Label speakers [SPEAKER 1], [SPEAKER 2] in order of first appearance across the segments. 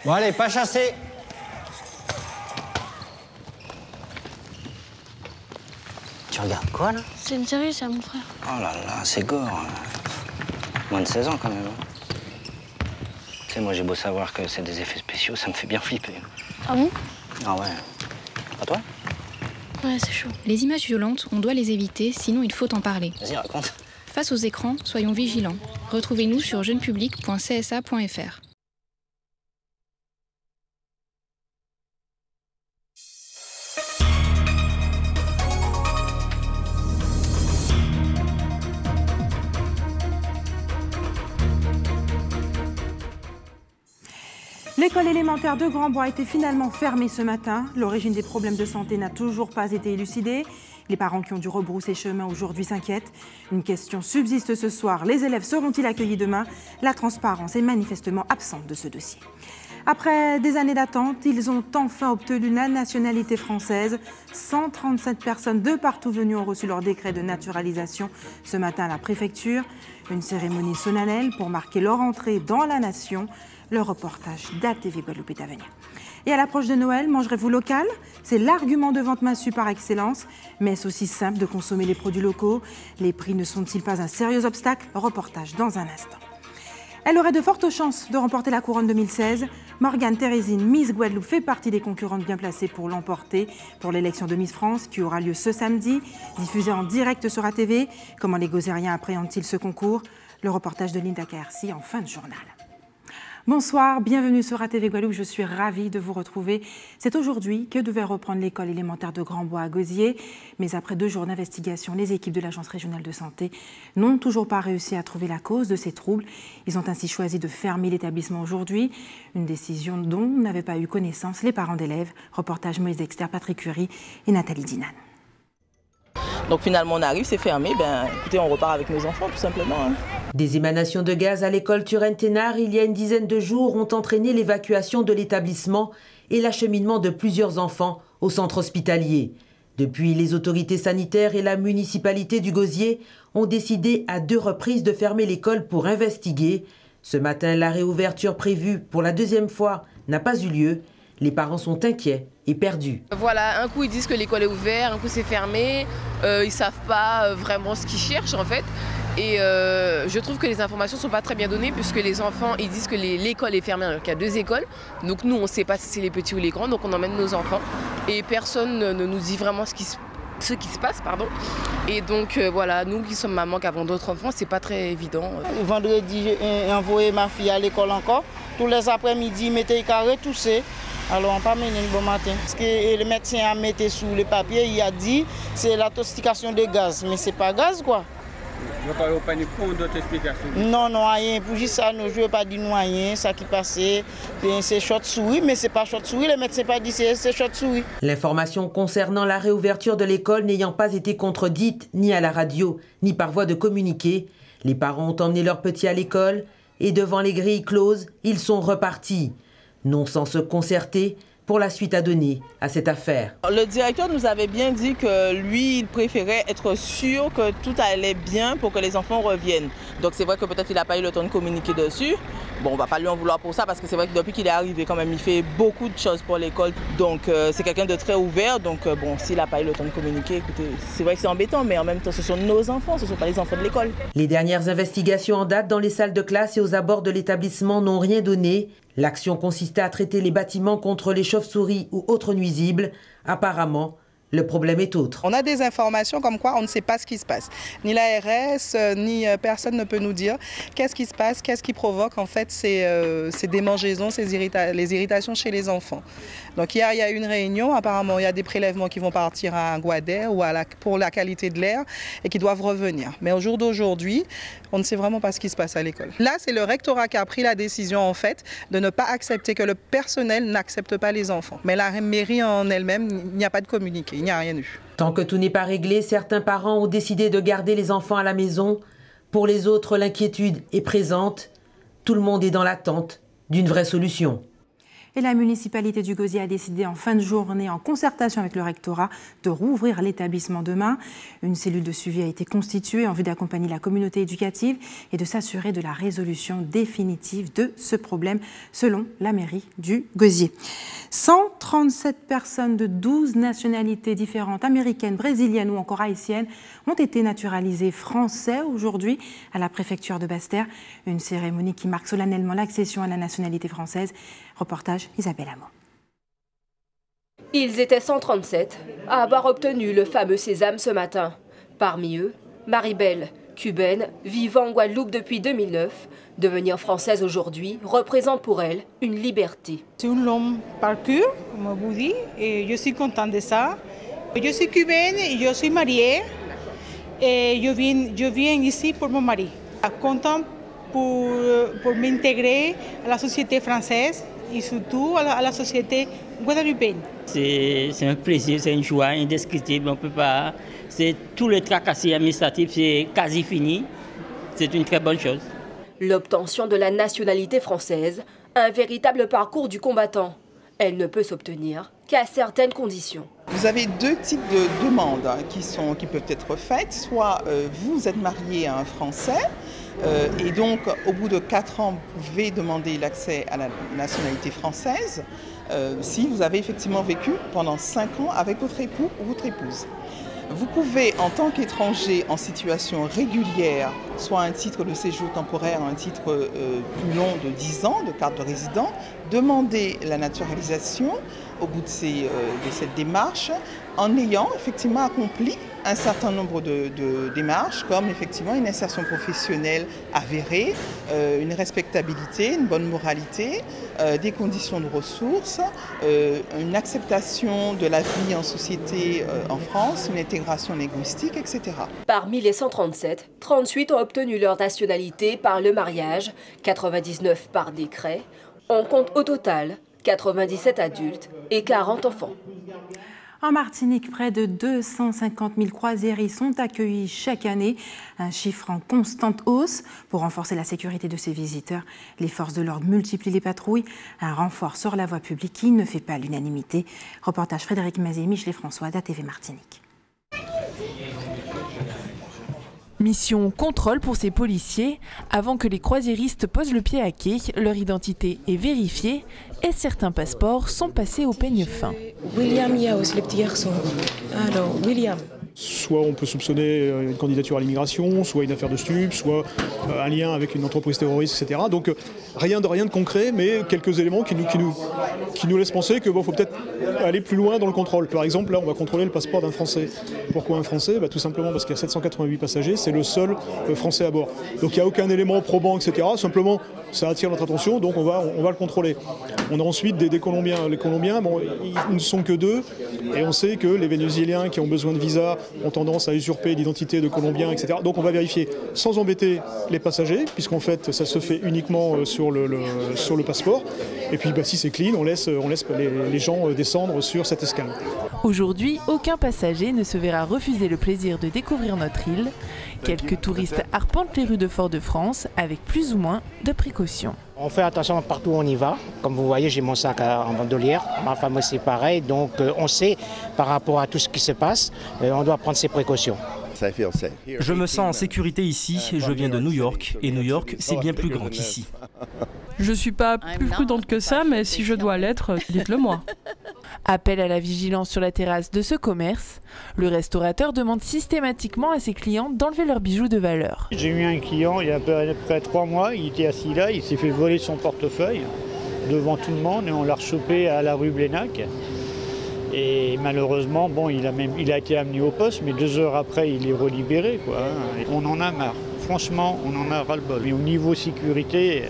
[SPEAKER 1] Bon allez, pas chasser. Tu regardes quoi là?
[SPEAKER 2] C'est une série, ça, mon frère.
[SPEAKER 1] Oh là là, c'est gore. Moins de 16 ans quand même. Tu sais, moi j'ai beau savoir que c'est des effets spéciaux, ça me fait bien flipper.
[SPEAKER 2] Ah bon?
[SPEAKER 1] Ah ouais. Pas toi?
[SPEAKER 2] Ouais, c'est chaud.
[SPEAKER 3] Les images violentes, on doit les éviter, sinon il faut en parler.
[SPEAKER 1] Vas-y, raconte.
[SPEAKER 3] Face aux écrans, soyons vigilants. Retrouvez-nous sur jeunepublic.csa.fr.
[SPEAKER 4] L'école élémentaire de Grand-Bois a été finalement fermée ce matin. L'origine des problèmes de santé n'a toujours pas été élucidée. Les parents qui ont dû rebrousser chemin aujourd'hui s'inquiètent. Une question subsiste ce soir. Les élèves seront-ils accueillis demain? La transparence est manifestement absente de ce dossier. Après des années d'attente, ils ont enfin obtenu la nationalité française. 137 personnes de partout venues ont reçu leur décret de naturalisation ce matin à la préfecture. Une cérémonie solennelle pour marquer leur entrée dans la nation. Le reportage d'ATV Guadeloupe est à venir. Et à l'approche de Noël, mangerez-vous local? C'est l'argument de vente massue par excellence. Mais est-ce aussi simple de consommer les produits locaux? Les prix ne sont-ils pas un sérieux obstacle? Reportage dans un instant. Elle aurait de fortes chances de remporter la couronne 2016. Morgane Thérésine, Miss Guadeloupe, fait partie des concurrentes bien placées pour l'emporter pour l'élection de Miss France qui aura lieu ce samedi, diffusée en direct sur ATV. Comment les Gozériens appréhendent-ils ce concours? Le reportage de Linda Kaersi en fin de journal. Bonsoir, bienvenue sur ATV Guadeloupe, je suis ravie de vous retrouver. C'est aujourd'hui que devait reprendre l'école élémentaire de Grand-Bois à Gosier, mais après 2 jours d'investigation, les équipes de l'Agence régionale de santé n'ont toujours pas réussi à trouver la cause de ces troubles. Ils ont ainsi choisi de fermer l'établissement aujourd'hui, une décision dont n'avaient pas eu connaissance les parents d'élèves. Reportage Moïse Dexter, Patrick Curie et Nathalie Dinan.
[SPEAKER 5] Donc finalement on arrive, c'est fermé, écoutez, on repart avec nos enfants tout simplement.
[SPEAKER 6] Des émanations de gaz à l'école Turenne-Thénard il y a une dizaine de jours ont entraîné l'évacuation de l'établissement et l'acheminement de plusieurs enfants au centre hospitalier. Depuis, les autorités sanitaires et la municipalité du Gosier ont décidé à 2 reprises de fermer l'école pour investiguer. Ce matin, la réouverture prévue pour la 2e fois n'a pas eu lieu. Les parents sont inquiets et perdus.
[SPEAKER 7] Voilà, un coup ils disent que l'école est ouverte, un coup c'est fermé, ils ne savent pas vraiment ce qu'ils cherchent en fait. Et je trouve que les informations ne sont pas très bien données puisque les enfants ils disent que l'école est fermée alors qu'il y a 2 écoles. Donc nous on ne sait pas si c'est les petits ou les grands, donc on emmène nos enfants et personne ne nous dit vraiment ce qui se passe. Et donc voilà, nous qui sommes mamans, qui avons d'autres enfants, c'est pas très évident.
[SPEAKER 8] Vendredi, j'ai envoyé ma fille à l'école encore. Tous les après-midi, il m'était carré toussé. Alors on n'a pas mené le bon matin. Parce que le médecin a mis sous le papier, il a dit c'est l'intoxication de gaz. Mais c'est pas gaz quoi.
[SPEAKER 9] Vous n'avez pas d'autres explications?
[SPEAKER 8] Non, rien. Pour juste ça, je ne veux pas dire rien. Ça qui passait, c'est chauve-souris, mais ce n'est pas chauve-souris. Le médecin n'a pas dit c'est chauve-souris.
[SPEAKER 6] L'information concernant la réouverture de l'école n'ayant pas été contredite ni à la radio, ni par voie de communiqué, les parents ont emmené leurs petits à l'école et devant les grilles closes, ils sont repartis. Non sans se concerter pour la suite à donner à cette affaire.
[SPEAKER 5] Le directeur nous avait bien dit que lui, il préférait être sûr que tout allait bien pour que les enfants reviennent. Donc c'est vrai que peut-être il n'a pas eu le temps de communiquer dessus. Bon, on ne va pas lui en vouloir pour ça parce que c'est vrai que depuis qu'il est arrivé quand même, il fait beaucoup de choses pour l'école. Donc c'est quelqu'un de très ouvert. Donc bon, s'il n'a pas eu le temps de communiquer, écoutez, c'est vrai que c'est embêtant, mais en même temps, ce sont nos enfants, ce ne sont pas les enfants de l'école.
[SPEAKER 6] Les dernières investigations en date dans les salles de classe et aux abords de l'établissement n'ont rien donné. L'action consistait à traiter les bâtiments contre les chauves-souris ou autres nuisibles. Apparemment, le problème est autre.
[SPEAKER 10] On a des informations comme quoi on ne sait pas ce qui se passe. Ni l'ARS, ni personne ne peut nous dire qu'est-ce qui se passe, qu'est-ce qui provoque en fait ces démangeaisons, les irritations chez les enfants. Donc hier, il y a eu une réunion, apparemment il y a des prélèvements qui vont partir à Guader ou pour la qualité de l'air et qui doivent revenir. Mais au jour d'aujourd'hui, on ne sait vraiment pas ce qui se passe à l'école. Là, c'est le rectorat qui a pris la décision en fait de ne pas accepter que le personnel n'accepte pas les enfants. Mais la mairie en elle-même, il n'y a pas de communiqué. Il n'y a rien eu.
[SPEAKER 6] Tant que tout n'est pas réglé, certains parents ont décidé de garder les enfants à la maison. Pour les autres, l'inquiétude est présente. Tout le monde est dans l'attente d'une vraie solution.
[SPEAKER 4] Et la municipalité du Gosier a décidé en fin de journée, en concertation avec le rectorat, de rouvrir l'établissement demain. Une cellule de suivi a été constituée en vue d'accompagner la communauté éducative et de s'assurer de la résolution définitive de ce problème, selon la mairie du Gosier. 137 personnes de 12 nationalités différentes, américaines, brésiliennes ou encore haïtiennes, ont été naturalisées français aujourd'hui à la préfecture de Basse-Terre. Une cérémonie qui marque solennellement l'accession à la nationalité française. Reportage Isabelle Amand.
[SPEAKER 11] Ils étaient 137 à avoir obtenu le fameux sésame ce matin. Parmi eux, Marie-Belle, cubaine, vivant en Guadeloupe depuis 2009, devenir française aujourd'hui représente pour elle une liberté.
[SPEAKER 12] C'est un long parcours, comme vous dites, et je suis contente de ça. Je suis cubaine, je suis mariée et je viens ici pour mon mari. Contente pour m'intégrer à la société française et surtout à la société guadeloupéenne.
[SPEAKER 13] C'est un plaisir, c'est une joie indescriptible. On peut pas. C'est tout le tracassis administratif, c'est quasi fini. C'est une très bonne chose.
[SPEAKER 11] L'obtention de la nationalité française, un véritable parcours du combattant. Elle ne peut s'obtenir qu'à certaines conditions.
[SPEAKER 14] Vous avez deux types de demandes qui peuvent être faites. Soit vous êtes marié à un Français et donc au bout de 4 ans, vous pouvez demander l'accès à la nationalité française si vous avez effectivement vécu pendant 5 ans avec votre époux ou votre épouse. Vous pouvez, en tant qu'étranger en situation régulière, soit un titre de séjour temporaire, un titre plus long de 10 ans, de carte de résident, demander la naturalisation au bout de cette démarche, en ayant effectivement accompli un certain nombre de démarches, comme effectivement une insertion professionnelle avérée, une respectabilité, une bonne moralité, des conditions de ressources, une acceptation de la vie en société en France, une intégration linguistique, etc.
[SPEAKER 11] Parmi les 137, 38 ont obtenu leur nationalité par le mariage, 99 par décret. On compte au total 97 adultes et 40 enfants.
[SPEAKER 4] En Martinique, près de 250 000 croisiéristes sont accueillis chaque année, un chiffre en constante hausse. Pour renforcer la sécurité de ces visiteurs, les forces de l'ordre multiplient les patrouilles, un renfort sur la voie publique qui ne fait pas l'unanimité. Reportage Frédéric Mazet, Michelet François, d'ATV Martinique.
[SPEAKER 15] Mission contrôle pour ces policiers. Avant que les croisiéristes posent le pied à quai, leur identité est vérifiée et certains passeports sont passés au peigne fin.
[SPEAKER 16] William Yaos, le petit garçon. Alors, William.
[SPEAKER 17] Soit on peut soupçonner une candidature à l'immigration, soit une affaire de stupes, soit un lien avec une entreprise terroriste, etc. Donc rien de concret, mais quelques éléments qui nous laissent penser que faut peut-être aller plus loin dans le contrôle. Par exemple, là, on va contrôler le passeport d'un Français. Pourquoi un Français ? Tout simplement parce qu'il y a 788 passagers, c'est le seul Français à bord. Donc il n'y a aucun élément probant, etc. Simplement, ça attire notre attention, donc on va le contrôler. On a ensuite des Colombiens. Les Colombiens, ils ne sont que 2, et on sait que les Vénézuéliens qui ont besoin de visa ont tendance à usurper l'identité de Colombiens, etc. Donc on va vérifier sans embêter les passagers, puisqu'en fait ça se fait uniquement sur le passeport. Et puis si c'est clean, on laisse les gens descendre sur cette escale.
[SPEAKER 15] Aujourd'hui, aucun passager ne se verra refuser le plaisir de découvrir notre île. Quelques touristes arpentent les rues de Fort-de-France avec plus ou moins de précautions.
[SPEAKER 18] On fait attention partout où on y va. Comme vous voyez, j'ai mon sac en bandolière. Ma femme aussi pareil. Donc on sait par rapport à tout ce qui se passe, on doit prendre ses précautions.
[SPEAKER 19] Je me sens en sécurité ici. Je viens de New York et New York, c'est bien plus grand qu'ici.
[SPEAKER 20] Je ne suis pas plus prudente que ça, mais si je dois l'être, dites-le moi.
[SPEAKER 15] Appel à la vigilance sur la terrasse de ce commerce. Le restaurateur demande systématiquement à ses clients d'enlever leurs bijoux de valeur.
[SPEAKER 21] J'ai eu un client il y a à peu près 3 mois, il était assis là, il s'est fait voler son portefeuille devant tout le monde et on l'a rechopé à la rue Blénac. Et malheureusement, il a été amené au poste, mais 2 heures après, il est relibéré, quoi. On en a marre. Franchement, on en a ras-le-bol. Mais au niveau sécurité,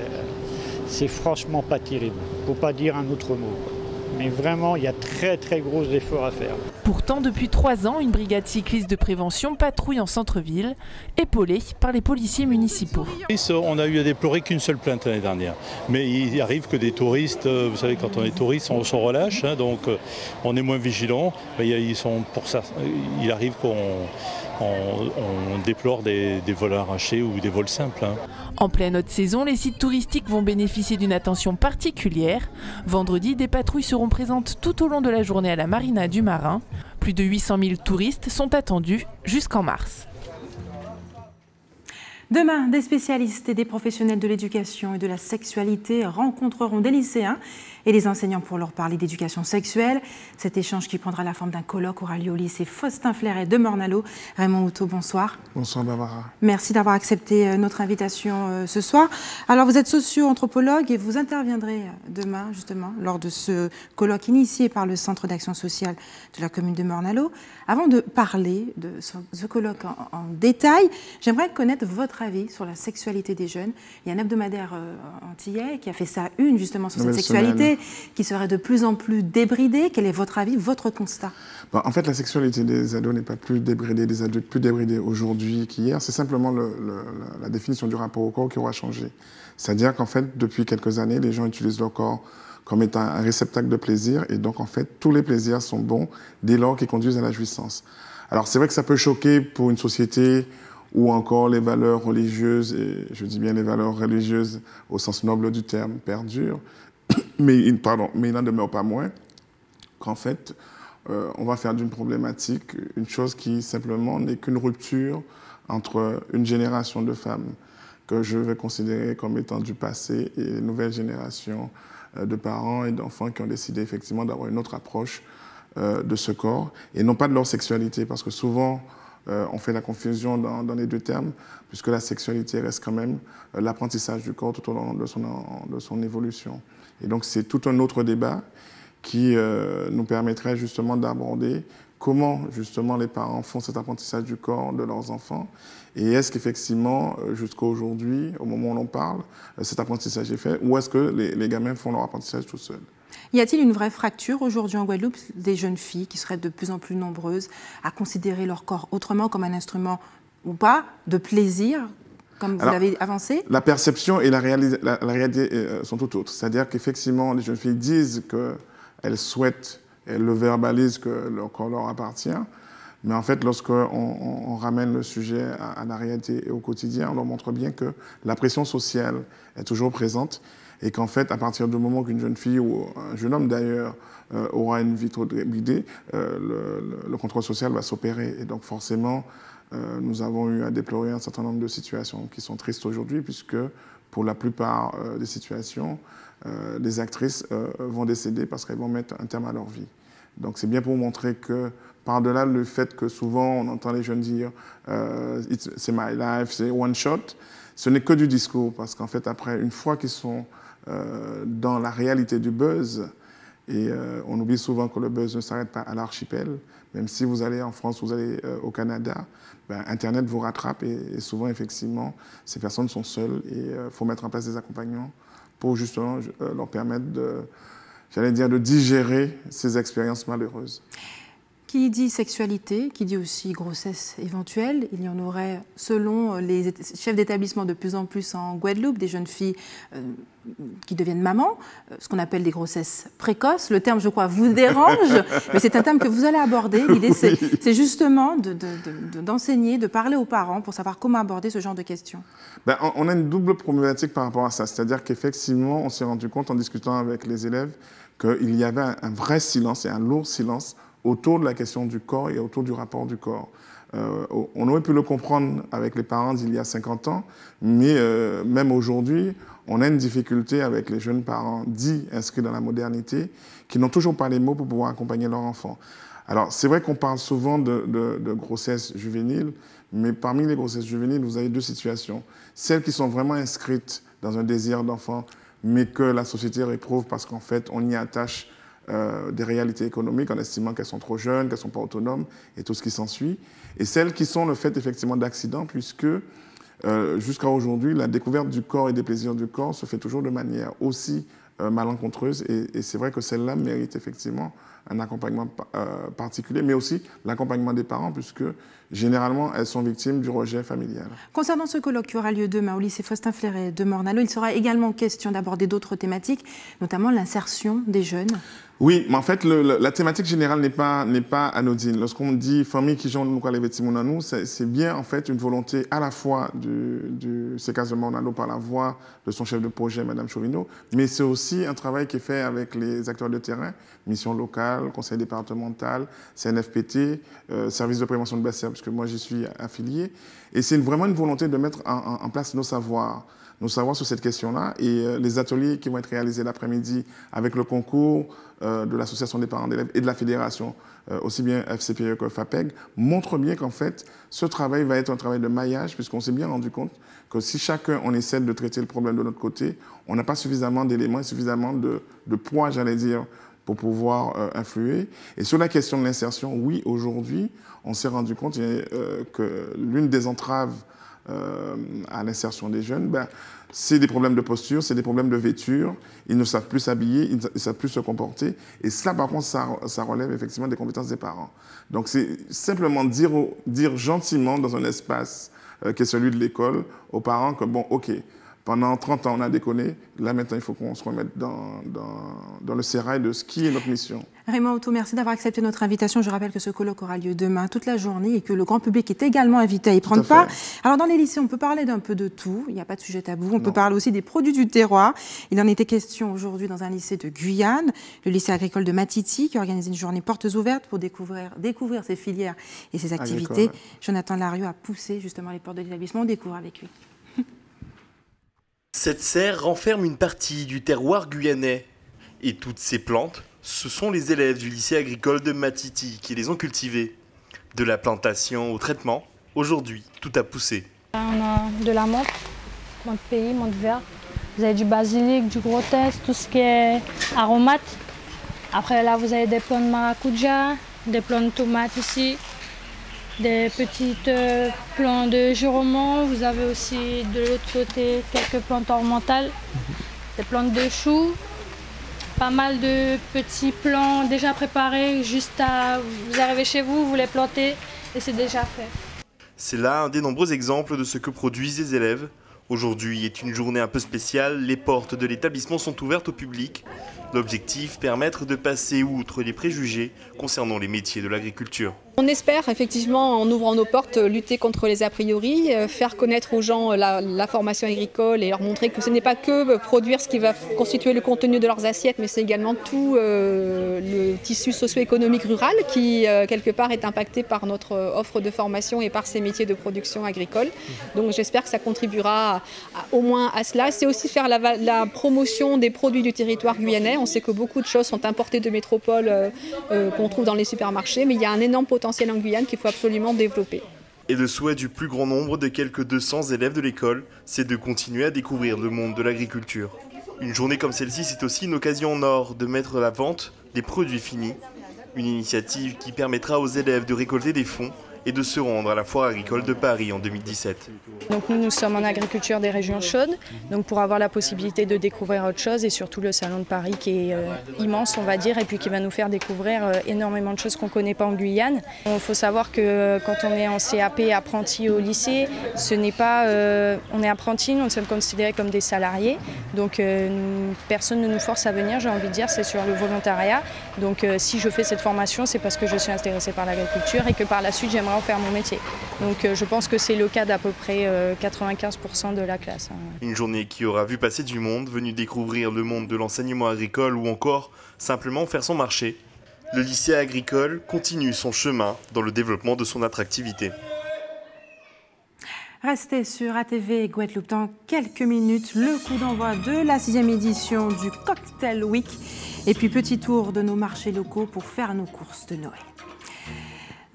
[SPEAKER 21] c'est franchement pas terrible. Faut pas dire un autre mot, quoi. Mais vraiment, il y a très gros efforts à faire.
[SPEAKER 15] Pourtant, depuis 3 ans, une brigade cycliste de prévention patrouille en centre-ville, épaulée par les policiers municipaux.
[SPEAKER 2] On a eu à déplorer qu'une seule plainte l'année dernière. Mais il arrive que des touristes, vous savez, quand on est touriste, on se relâche, hein, donc on est moins vigilant. Ils sont pour ça. Il arrive qu'on déplore des vols arrachés ou des vols simples. Hein.
[SPEAKER 15] En pleine haute saison, les sites touristiques vont bénéficier d'une attention particulière. Vendredi, des patrouilles seront présentes tout au long de la journée à la marina du Marin. Plus de 800 000 touristes sont attendus jusqu'en mars.
[SPEAKER 4] Demain, des spécialistes et des professionnels de l'éducation et de la sexualité rencontreront des lycéens et des enseignants pour leur parler d'éducation sexuelle. Cet échange qui prendra la forme d'un colloque aura lieu au lycée Faustin-Flairet de Morne-à-l'Eau. Raymond Houteau, bonsoir.
[SPEAKER 22] Bonsoir Barbara.
[SPEAKER 4] Merci d'avoir accepté notre invitation ce soir. Alors vous êtes socio-anthropologue et vous interviendrez demain justement lors de ce colloque initié par le Centre d'action sociale de la commune de Morne-à-l'Eau. Avant de parler de ce colloque en détail, j'aimerais connaître votre avis sur la sexualité des jeunes. Il y a un hebdomadaire antillais qui a fait sa une justement sur cette sexualité qui serait de plus en plus débridée. Quel est votre avis, votre constat?
[SPEAKER 22] En fait, la sexualité des ados n'est pas plus débridée, des adultes plus débridés aujourd'hui qu'hier. C'est simplement la définition du rapport au corps qui aura changé. C'est-à-dire qu'en fait, depuis quelques années, les gens utilisent leur corps comme étant un réceptacle de plaisir. Et donc, en fait, tous les plaisirs sont bons dès lors qu'ils conduisent à la jouissance. Alors, c'est vrai que ça peut choquer pour une société où encore les valeurs religieuses, et je dis bien les valeurs religieuses au sens noble du terme, perdurent. Mais il n'en demeure pas moins qu'en fait, on va faire d'une problématique une chose qui simplement n'est qu'une rupture entre une génération de femmes que je vais considérer comme étant du passé et les nouvelles générations de parents et d'enfants qui ont décidé effectivement d'avoir une autre approche de ce corps et non pas de leur sexualité, parce que souvent on fait la confusion dans les deux termes, puisque la sexualité reste quand même l'apprentissage du corps tout au long de son évolution. Et donc c'est tout un autre débat qui nous permettrait justement d'aborder comment justement les parents font cet apprentissage du corps de leurs enfants et est-ce qu'effectivement jusqu'à aujourd'hui, au moment où l'on parle, cet apprentissage est fait ou est-ce que les gamins font leur apprentissage tout seuls?
[SPEAKER 4] Y a-t-il une vraie fracture aujourd'hui en Guadeloupe des jeunes filles qui seraient de plus en plus nombreuses à considérer leur corps autrement comme un instrument ou pas de plaisir, comme vous l'avez avancé? La perception et la réalité sont tout autres. C'est-à-dire qu'effectivement, les jeunes filles disent qu'elles souhaitent, elles le verbalisent que leur corps leur appartient. Mais en fait, lorsqu'on ramène le sujet à la réalité et au quotidien, on leur montre bien que la pression sociale est toujours présente et qu'en fait, à partir du moment qu'une jeune fille ou un jeune homme d'ailleurs aura une vie trop débridée, le contrôle social va s'opérer. Et donc forcément, nous avons eu à déplorer un certain nombre de situations qui sont tristes aujourd'hui, puisque pour la plupart des situations, les actrices vont décéder parce qu'elles vont mettre un terme à leur vie. Donc c'est bien pour montrer que, par-delà le fait que souvent on entend les jeunes dire c'est my life, c'est one shot, ce n'est que du discours, parce qu'en fait après, une fois qu'ils sont dans la réalité du buzz, et on oublie souvent que le buzz ne s'arrête pas à l'archipel, même si vous allez en France, vous allez au Canada, Internet vous rattrape et souvent effectivement ces personnes sont seules et il faut mettre en place des accompagnements pour justement leur permettre de digérer ces expériences malheureuses. Qui dit sexualité, qui dit aussi grossesse éventuelle, il y en aurait, selon les chefs d'établissement de plus en plus en Guadeloupe, des jeunes filles qui deviennent mamans, ce qu'on appelle des grossesses précoces. Le terme, je crois, vous dérange, mais c'est un terme que vous allez aborder. L'idée, c'est justement d'enseigner, de parler aux parents pour savoir comment aborder ce genre de questions.
[SPEAKER 22] On a une double problématique par rapport à ça. C'est-à-dire qu'effectivement, on s'est rendu compte en discutant avec les élèves qu'il y avait un vrai silence et un lourd silence autour de la question du corps et autour du rapport du corps. On aurait pu le comprendre avec les parents d'il y a 50 ans, mais même aujourd'hui, on a une difficulté avec les jeunes parents dits inscrits dans la modernité qui n'ont toujours pas les mots pour pouvoir accompagner leur enfant. Alors, c'est vrai qu'on parle souvent de grossesse juvénile, mais parmi les grossesses juvéniles, vous avez deux situations. Celles qui sont vraiment inscrites dans un désir d'enfant, mais que la société réprouve parce qu'en fait, on y attache des réalités économiques en estimant qu'elles sont trop jeunes, qu'elles ne sont pas autonomes et tout ce qui s'ensuit. Et celles qui sont le fait effectivement d'accidents, puisque jusqu'à aujourd'hui, la découverte du corps et des plaisirs du corps se fait toujours de manière aussi malencontreuses. Et c'est vrai que celle-là mérite effectivement un accompagnement particulier, mais aussi l'accompagnement des parents, puisque généralement, elles sont victimes du rejet familial.
[SPEAKER 4] Concernant ce colloque qui aura lieu demain au lycée Faustin-Fleuret de Morne-à-l'Eau, il sera également question d'aborder d'autres thématiques, notamment l'insertion des jeunes.
[SPEAKER 22] Oui, mais en fait, la thématique générale n'est pas anodine. Lorsqu'on dit « famille qui joue nous les vêtements à nous », c'est bien en fait une volonté à la fois du CECAS de Morne-à-l'Eau par la voix de son chef de projet, Mme Chauvineau, mais c'est aussi un travail qui est fait avec les acteurs de terrain, mission locale, conseil départemental, CNFPT, service de prévention de blessures, puisque moi j'y suis affilié. Et c'est vraiment une volonté de mettre en place nos savoirs sur cette question-là. Et les ateliers qui vont être réalisés l'après-midi avec le concours de l'Association des parents d'élèves et de la Fédération, aussi bien FCPE que FAPEG, montrent bien qu'en fait, ce travail va être un travail de maillage, puisqu'on s'est bien rendu compte que si chacun, on essaie de traiter le problème de notre côté, on n'a pas suffisamment d'éléments et suffisamment de poids, j'allais dire, pour pouvoir influer. Et sur la question de l'insertion, oui, aujourd'hui, on s'est rendu compte que l'une des entraves à l'insertion des jeunes, c'est des problèmes de posture, c'est des problèmes de vêture. Ils ne savent plus s'habiller, ils ne savent plus se comporter. Et cela, par contre, ça relève effectivement des compétences des parents. Donc, c'est simplement dire gentiment dans un espace qui est celui de l'école aux parents que, bon, OK, pendant 30 ans, on a déconné. Là, maintenant, il faut qu'on se remette dans le sérail de ce qui est notre mission.
[SPEAKER 4] Raymond Auto, merci d'avoir accepté notre invitation. Je rappelle que ce colloque aura lieu demain toute la journée et que le grand public est également invité à y prendre part. Alors, dans les lycées, on peut parler d'un peu de tout. Il n'y a pas de sujet tabou. On peut parler aussi des produits du terroir. Il en était question aujourd'hui dans un lycée de Guyane, le lycée agricole de Matiti, qui organise une journée portes ouvertes pour découvrir ses filières et ses activités. Agricole. Jonathan Larieux a poussé justement les portes de l'établissement. On découvre avec lui.
[SPEAKER 1] Cette serre renferme une partie du terroir guyanais. Et toutes ces plantes, ce sont les élèves du lycée agricole de Matiti qui les ont cultivées. De la plantation au traitement, aujourd'hui, tout a poussé.
[SPEAKER 3] On a de la menthe pays, menthe vert. Vous avez du basilic, du grotesque, tout ce qui est aromate. Après là, vous avez des plants de maracuja, des plants de tomates ici. Des petites plants de giromont, vous avez aussi de l'autre côté quelques plantes ornementales, des plantes de choux, pas mal de petits plants déjà préparés, juste à vous arrivez chez vous, vous les plantez et c'est déjà fait.
[SPEAKER 1] C'est là un des nombreux exemples de ce que produisent les élèves. Aujourd'hui est une journée un peu spéciale, les portes de l'établissement sont ouvertes au public. L'objectif, permettre de passer outre les préjugés concernant les métiers de l'agriculture.
[SPEAKER 23] On espère effectivement, en ouvrant nos portes, lutter contre les a priori, faire connaître aux gens la formation agricole et leur montrer que ce n'est pas que produire ce qui va constituer le contenu de leurs assiettes, mais c'est également tout le tissu socio-économique rural qui, quelque part, est impacté par notre offre de formation et par ces métiers de production agricole. Donc j'espère que ça contribuera au moins à cela. C'est aussi faire la promotion des produits du territoire guyanais. On sait que beaucoup de choses sont importées de métropole qu'on trouve dans les supermarchés, mais il y a un énorme potentiel en Guyane qu'il faut absolument développer.
[SPEAKER 1] Et le souhait du plus grand nombre de quelques 200 élèves de l'école, c'est de continuer à découvrir le monde de l'agriculture. Une journée comme celle-ci, c'est aussi une occasion en or de mettre à la vente des produits finis. Une initiative qui permettra aux élèves de récolter des fonds et de se rendre à la foire agricole de Paris en 2017.
[SPEAKER 3] Donc nous sommes en agriculture des régions chaudes, donc pour avoir la possibilité de découvrir autre chose et surtout le salon de Paris qui est immense on va dire et puis qui va nous faire découvrir énormément de choses qu'on ne connaît pas en Guyane. Il faut savoir que quand on est en CAP apprenti au lycée, ce n'est pas, on est apprenti, nous sommes considérés comme des salariés, donc personne ne nous force à venir, j'ai envie de dire, c'est sur le volontariat. Donc si je fais cette formation, c'est parce que je suis intéressée par l'agriculture et que par la suite j'aimerais en faire mon métier. Donc je pense que c'est le cas d'à peu près 95% de la classe.
[SPEAKER 1] Une journée qui aura vu passer du monde, venu découvrir le monde de l'enseignement agricole ou encore simplement faire son marché. Le lycée agricole continue son chemin dans le développement de son attractivité.
[SPEAKER 4] Restez sur ATV Guadeloupe dans quelques minutes. Le coup d'envoi de la 6e édition du Cocktail Week. Et puis petit tour de nos marchés locaux pour faire nos courses de Noël.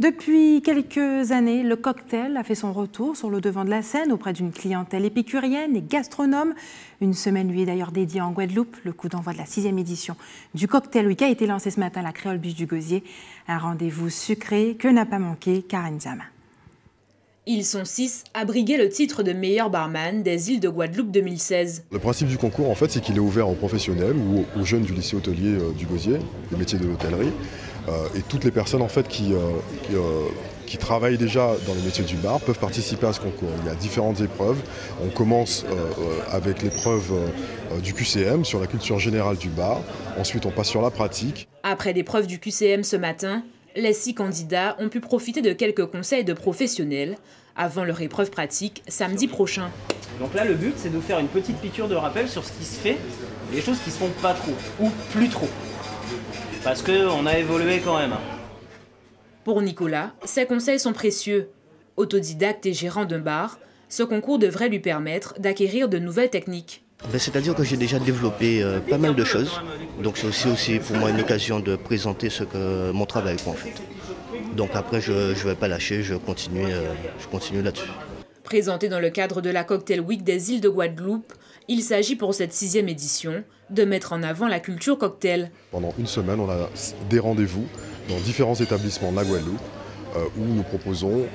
[SPEAKER 4] Depuis quelques années, le cocktail a fait son retour sur le devant de la scène auprès d'une clientèle épicurienne et gastronome. Une semaine lui est d'ailleurs dédiée en Guadeloupe. Le coup d'envoi de la 6e édition du Cocktail Week a été lancé ce matin à la Créole Biche du Gosier. Un rendez-vous sucré que n'a pas manqué Karen Zama.
[SPEAKER 7] Ils sont 6 à briguer le titre de meilleur barman des îles de Guadeloupe 2016.
[SPEAKER 8] Le principe du concours, en fait, c'est qu'il est ouvert aux professionnels ou aux jeunes du lycée hôtelier du Gosier, des métiers de l'hôtellerie, et toutes les personnes en fait qui travaillent déjà dans les métiers du bar peuvent participer à ce concours. Il y a différentes épreuves. On commence avec l'épreuve du QCM sur la culture générale du bar. Ensuite, on passe sur la pratique.
[SPEAKER 7] Après l'épreuve du QCM ce matin, les 6 candidats ont pu profiter de quelques conseils de professionnels avant leur épreuve pratique samedi prochain.
[SPEAKER 9] Donc là, le but, c'est de faire une petite piqûre de rappel sur ce qui se fait, les choses qui se font pas trop, ou plus trop. Parce qu'on a évolué quand même.
[SPEAKER 7] Pour Nicolas, ces conseils sont précieux. Autodidacte et gérant d'un bar, ce concours devrait lui permettre d'acquérir de nouvelles techniques.
[SPEAKER 24] C'est-à-dire que j'ai déjà développé pas mal de choses. Donc c'est aussi pour moi une occasion de présenter mon travail en fait. Donc après je ne vais pas lâcher, je continue là-dessus.
[SPEAKER 7] Présenté dans le cadre de la Cocktail Week des îles de Guadeloupe, il s'agit pour cette 6e édition de mettre en avant la culture cocktail.
[SPEAKER 8] Pendant une semaine, on a des rendez-vous dans différents établissements de la Guadeloupe où nous proposons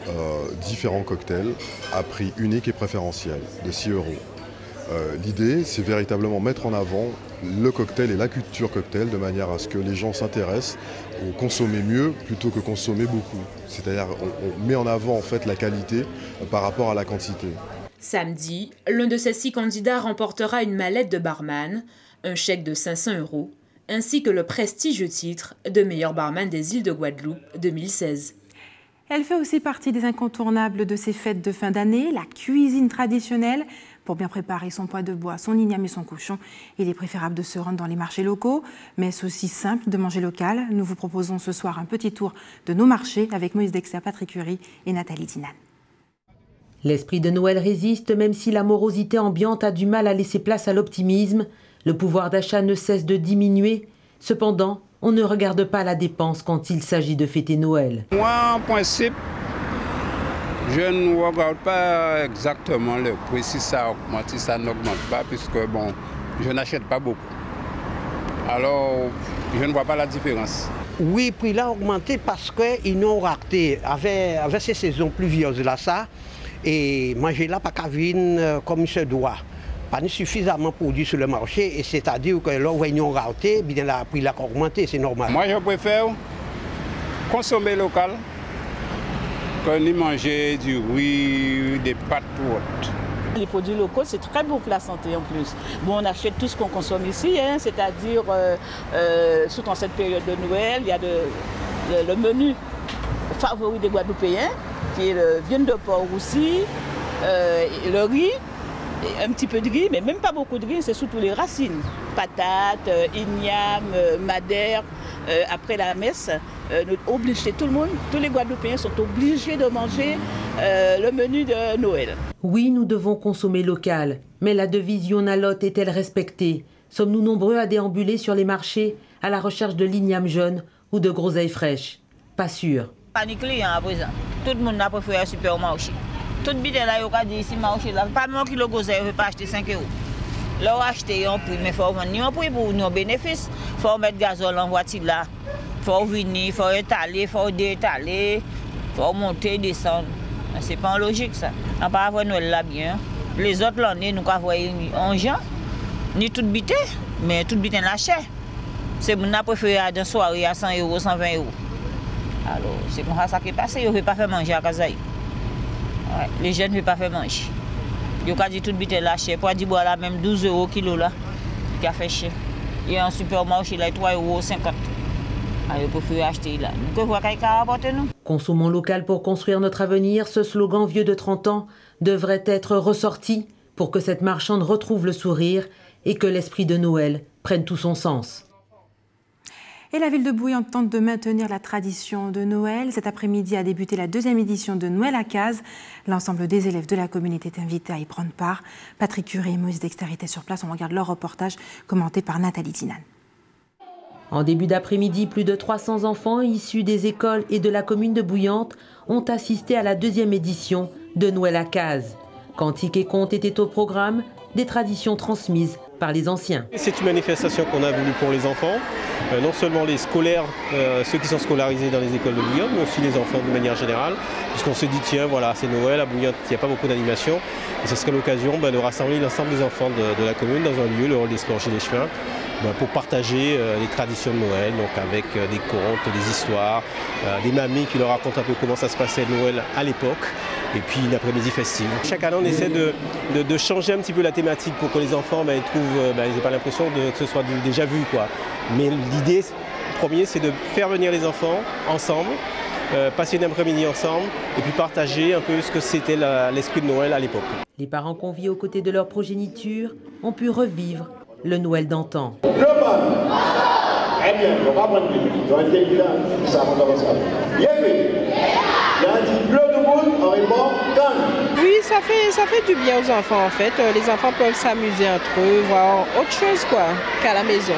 [SPEAKER 8] différents cocktails à prix unique et préférentiel de 6 €. L'idée, c'est véritablement mettre en avant le cocktail et la culture cocktail de manière à ce que les gens s'intéressent au consommer mieux plutôt que consommer beaucoup. C'est-à-dire on met en avant en fait la qualité par rapport à la quantité.
[SPEAKER 7] Samedi, l'un de ces 6 candidats remportera une mallette de barman, un chèque de 500 € ainsi que le prestigieux titre de meilleur barman des îles de Guadeloupe 2016.
[SPEAKER 4] Elle fait aussi partie des incontournables de ces fêtes de fin d'année, la cuisine traditionnelle. Pour bien préparer son pois de bois, son igname et son cochon, il est préférable de se rendre dans les marchés locaux, mais c'est aussi simple de manger local. Nous vous proposons ce soir un petit tour de nos marchés avec Moïse Dexter, Patrick Curie et Nathalie Dinan.
[SPEAKER 6] L'esprit de Noël résiste, même si la morosité ambiante a du mal à laisser place à l'optimisme. Le pouvoir d'achat ne cesse de diminuer. Cependant, on ne regarde pas la dépense quand il s'agit de fêter Noël.
[SPEAKER 25] Moi, en principe, je ne regarde pas exactement le prix, si ça augmente, si ça n'augmente pas, puisque bon, je n'achète pas beaucoup. Alors, je ne vois pas la différence.
[SPEAKER 26] Oui, le prix là a augmenté parce qu'ils n'ont raté, avec ces saisons pluvieuses là, ça, et manger là, pas qu'à venir comme il se doit. Pas suffisamment produit sur le marché, et c'est-à-dire que là où ils ont raté, bien le prix là a augmenté, c'est normal.
[SPEAKER 25] Moi, je préfère consommer local. Que ni manger du riz, des pâtes ou autre.
[SPEAKER 5] Les produits locaux, c'est très bon pour la santé en plus. Bon, on achète tout ce qu'on consomme ici, hein, c'est-à-dire, surtout en cette période de Noël, il y a le menu favori des Guadeloupéens, qui est le viande de porc aussi, le riz, un petit peu de riz, mais même pas beaucoup de riz, c'est surtout les racines. Patates, igname, madère. Après la messe, obligé, tout le monde, tous les Guadeloupéens sont obligés de manger le menu de Noël.
[SPEAKER 6] Oui, nous devons consommer local, mais la devise Yonalot est-elle respectée? Sommes-nous nombreux à déambuler sur les marchés à la recherche de l'igname jaune ou de groseilles fraîches? Pas sûr.
[SPEAKER 27] Pas de clients à présent. Tout le monde a préféré un supermarché. Tout bidon là, il y a dit ici, marché là. Pas mon kilo groseille, je ne vais pas acheter 5 €. Là, acheter un prix, mais il faut vendre un prix pour nos bénéfices. Il faut mettre gazole en voiture là. Il faut venir, il faut étaler, il faut détaler, il faut monter, descendre. C'est pas logique ça. On va avoir Noël là bien. Les autres l'année, nous avons en gens, ni tout bité, mais tout bité la cher. C'est mon préféré à une soirée à 100 €, 120 €. Alors, c'est comme ça qui est passé. Ils ne veulent pas faire manger à Kazaï. Ouais, les jeunes ne veulent pas faire manger. Ils ont dit tout bité la cher. Pour dire boire là même 12 € kilo là, qui a fait cher. Et en supermarché là, 3,50 €. Alors, il faut acheter là. Nous voyons qu'il y a apporté nous.
[SPEAKER 6] Consommons local pour construire notre avenir. Ce slogan vieux de 30 ans devrait être ressorti pour que cette marchande retrouve le sourire et que l'esprit de Noël prenne tout son sens.
[SPEAKER 4] Et la ville de Bouillante tente de maintenir la tradition de Noël. Cet après-midi a débuté la 2e édition de Noël à Cazes. L'ensemble des élèves de la communauté est invité à y prendre part. Patrick Curie et Moïse Dexter étaient sur place. On regarde leur reportage commenté par Nathalie Dinan.
[SPEAKER 6] En début d'après-midi, plus de 300 enfants issus des écoles et de la commune de Bouillante ont assisté à la 2e édition de Noël à Cazes. Cantiques et contes étaient au programme, des traditions transmises par les anciens.
[SPEAKER 10] C'est une manifestation qu'on a voulu pour les enfants, non seulement les scolaires, ceux qui sont scolarisés dans les écoles de Bouillante, mais aussi les enfants de manière générale, puisqu'on s'est dit tiens voilà c'est Noël à Bouillante, il n'y a pas beaucoup d'animation, et ce serait l'occasion de rassembler l'ensemble des enfants de la commune dans un lieu, le hall des sports Gilets Chemins, pour partager les traditions de Noël, donc avec des contes, des histoires, des mamies qui leur racontent un peu comment ça se passait Noël à l'époque, et puis une après-midi festive. Chaque année on essaie de changer un petit peu la thématique pour que les enfants ils n'aient pas l'impression que ce soit déjà vu, quoi. Mais l'idée première c'est de faire venir les enfants ensemble, passer une après-midi ensemble et puis partager un peu ce que c'était l'esprit de Noël à l'époque.
[SPEAKER 6] Les parents conviés aux côtés de leur progéniture ont pu revivre le Noël d'antan.
[SPEAKER 11] Oui, ça fait du bien aux enfants en fait. Les enfants peuvent s'amuser entre eux, voir autre chose quoi qu'à la maison.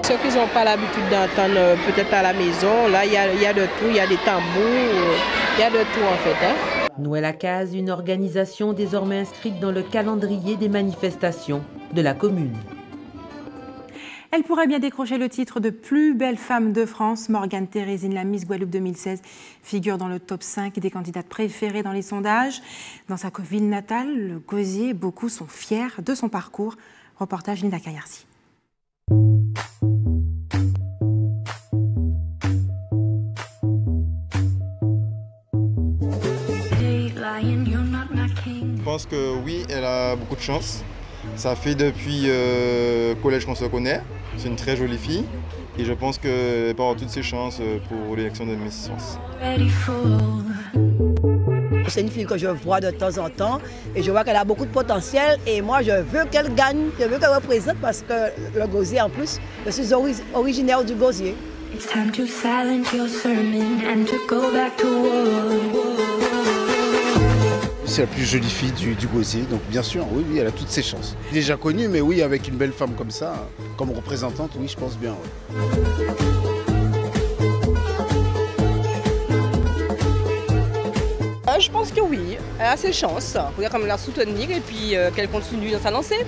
[SPEAKER 11] Ceux qui n'ont pas l'habitude d'entendre peut-être à la maison, là il y a de tout, il y a des tambours, il y a de tout en fait.
[SPEAKER 6] Noël à Cazes, une organisation désormais inscrite dans le calendrier des manifestations de la commune.
[SPEAKER 4] Elle pourrait bien décrocher le titre de plus belle femme de France. Morgane Thérézine, la Miss Guadeloupe 2016, figure dans le top 5 des candidates préférées dans les sondages. Dans sa ville natale, le Gosier, beaucoup sont fiers de son parcours. Reportage Nina Kayarsi.
[SPEAKER 12] Je pense que oui, elle a beaucoup de chance. Ça fait depuis collège qu'on se connaît. C'est une très jolie fille. Et je pense qu'elle peut avoir toutes ses chances pour l'élection de Miss France.
[SPEAKER 13] C'est une fille que je vois de temps en temps et je vois qu'elle a beaucoup de potentiel. Et moi, je veux qu'elle gagne, je veux qu'elle représente parce que le Gosier, en plus, je suis originaire du Gosier.
[SPEAKER 14] C'est la plus jolie fille du Gosier, donc bien sûr, oui, elle a toutes ses chances. Déjà connue, mais oui, avec une belle femme comme ça, comme représentante, oui, je pense bien. Ouais.
[SPEAKER 11] Je pense que oui, elle a ses chances. Il faudrait quand même la soutenir et puis qu'elle continue dans sa lancée.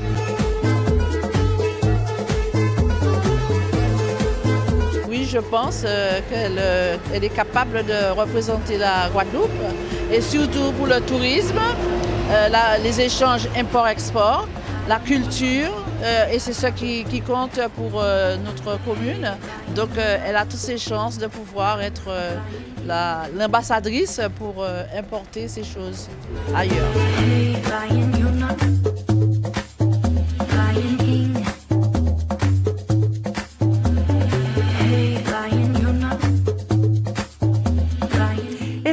[SPEAKER 16] Oui, je pense qu'elle est capable de représenter la Guadeloupe et surtout pour le tourisme, les échanges import-export, la culture et c'est ce qui compte pour notre commune. Donc elle a toutes ses chances de pouvoir être l'ambassadrice pour importer ces choses ailleurs.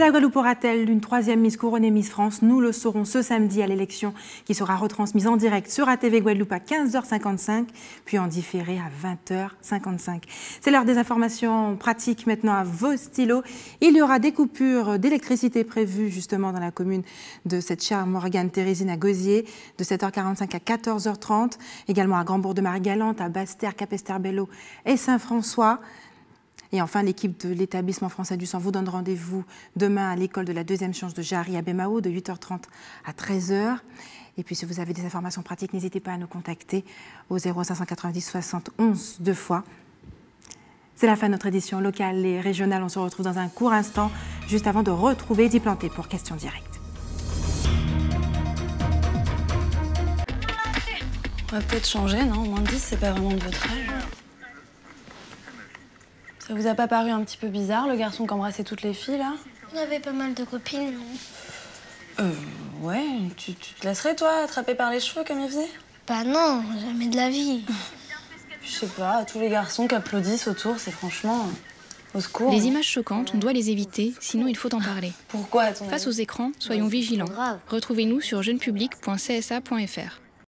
[SPEAKER 4] La Guadeloupe aura-t-elle une troisième Miss couronnée Miss France? Nous le saurons ce samedi à l'élection qui sera retransmise en direct sur ATV Guadeloupe à 15h55, puis en différé à 20h55. C'est l'heure des informations pratiques maintenant à vos stylos. Il y aura des coupures d'électricité prévues justement dans la commune de cette chère Morgane Thérézine à Gosier, de 7h45 à 14h30, également à Grand-Bourg-de-Marie-Galante, à Basse-Terre, Capesterre-Bello et Saint-François. Et enfin, l'équipe de l'établissement français du sang vous donne rendez-vous demain à l'école de la deuxième chance de Jarry à Bémao de 8h30 à 13h. Et puis si vous avez des informations pratiques, n'hésitez pas à nous contacter au 0590 71 2 fois. C'est la fin de notre édition locale et régionale. On se retrouve dans un court instant, juste avant de retrouver Eddy Planté pour Questions Directes.
[SPEAKER 17] On va peut-être changer, non? Moins de 10, c'est pas vraiment de votre âge. Ça vous a pas paru un petit peu bizarre, le garçon qui embrassait toutes les filles, là?
[SPEAKER 28] On avait pas mal de copines, non?
[SPEAKER 17] Ouais, tu te laisserais, toi, attraper par les cheveux comme il faisait?
[SPEAKER 28] Bah non, jamais de la vie.
[SPEAKER 17] Je sais pas, tous les garçons qui applaudissent autour, c'est franchement... au secours.
[SPEAKER 29] Les images choquantes, on doit les éviter, sinon il faut en parler.
[SPEAKER 17] Pourquoi?
[SPEAKER 29] Face aux écrans, soyons vigilants. Retrouvez-nous sur jeunepublic.csa.fr.